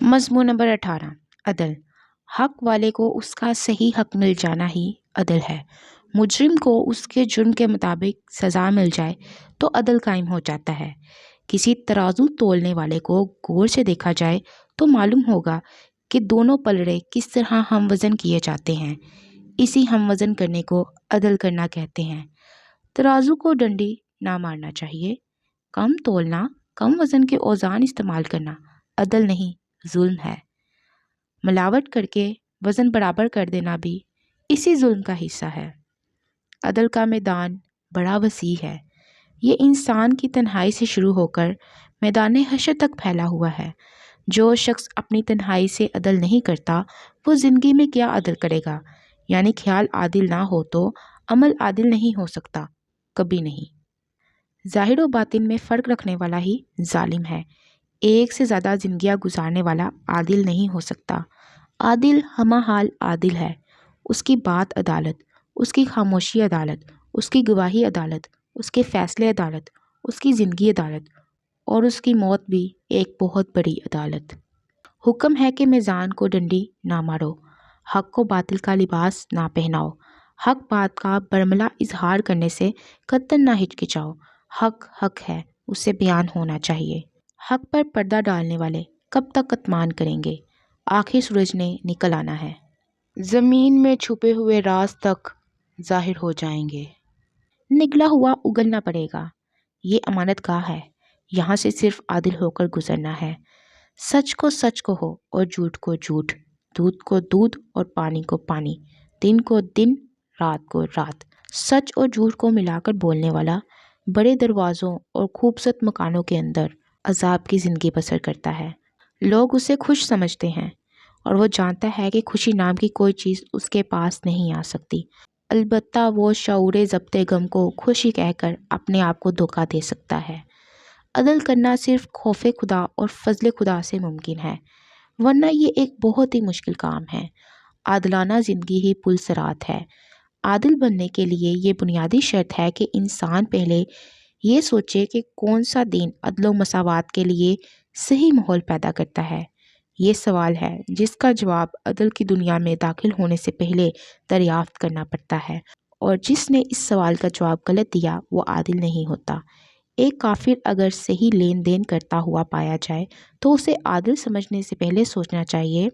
مضمون نمبر 18 عدل۔ حق والے کو اس کا صحیح حق مل جانا ہی عدل ہے۔ مجرم کو اس کے جرم کے مطابق سزا مل جائے تو عدل قائم ہو جاتا ہے۔ کسی ترازو تولنے والے کو غور سے دیکھا جائے تو معلوم ہوگا کہ دونوں پلڑے کس طرح ہم وزن کیے جاتے ہیں۔ اسی ہم وزن کرنے کو عدل کرنا کہتے ہیں۔ ترازو کو ڈنڈی نہ مارنا چاہیے۔ کم تولنا، کم وزن کے اوزان استعمال کرنا عدل نہیں، ظلم ہے۔ ملاوٹ کر کے وزن برابر کر دینا بھی اسی ظلم کا حصہ ہے۔ عدل کا میدان بڑا وسیع ہے۔ یہ انسان کی تنہائی سے شروع ہو کر میدان حشر تک پھیلا ہوا ہے۔ جو شخص اپنی تنہائی سے عدل نہیں کرتا وہ زندگی میں کیا عدل کرے گا؟ یعنی خیال عادل نہ ہو تو عمل عادل نہیں ہو سکتا، کبھی نہیں۔ ظاہر و باطن میں فرق رکھنے والا ہی ظالم ہے۔ ایک سے زیادہ زندگیاں گزارنے والا عادل نہیں ہو سکتا۔ عادل ہمہ حال عادل ہے۔ اس کی بات عدالت، اس کی خاموشی عدالت، اس کی گواہی عدالت، اس کے فیصلے عدالت، اس کی زندگی عدالت، اور اس کی موت بھی ایک بہت بڑی عدالت۔ حکم ہے کہ میزان کو ڈنڈی نہ مارو، حق کو باطل کا لباس نہ پہناؤ، حق بات کا برملا اظہار کرنے سے قطعاً نہ ہچکچاؤ۔ حق حق ہے، اسے بیان ہونا چاہیے۔ حق پر پردہ ڈالنے والے کب تک کتمان کریں گے؟ آخر سورج نے نکل آنا ہے۔ زمین میں چھپے ہوئے راز تک ظاہر ہو جائیں گے۔ نگلا ہوا اگلنا پڑے گا۔ یہ امانت گاہ ہے، یہاں سے صرف عادل ہو کر گزرنا ہے۔ سچ کو سچ کہو اور جھوٹ کو جھوٹ، دودھ کو دودھ اور پانی کو پانی، دن کو دن، رات کو رات۔ سچ اور جھوٹ کو ملا کر بولنے والا بڑے دروازوں اور خوبصورت مکانوں کے اندر عذاب کی زندگی بسر کرتا ہے۔ لوگ اسے خوش سمجھتے ہیں اور وہ جانتا ہے کہ خوشی نام کی کوئی چیز اس کے پاس نہیں آ سکتی۔ البتہ وہ شعور ضبط غم کو خوشی کہہ کر اپنے آپ کو دھوکہ دے سکتا ہے۔ عدل کرنا صرف خوف خدا اور فضل خدا سے ممکن ہے، ورنہ یہ ایک بہت ہی مشکل کام ہے۔ عادلانہ زندگی ہی پل صراط ہے۔ عادل بننے کے لیے یہ بنیادی شرط ہے کہ انسان پہلے یہ سوچے کہ کون سا دین عدل و مساوات کے لیے صحیح ماحول پیدا کرتا ہے۔ یہ سوال ہے جس کا جواب عدل کی دنیا میں داخل ہونے سے پہلے دریافت کرنا پڑتا ہے، اور جس نے اس سوال کا جواب غلط دیا وہ عادل نہیں ہوتا۔ ایک کافر اگر صحیح لین دین کرتا ہوا پایا جائے تو اسے عادل سمجھنے سے پہلے سوچنا چاہیے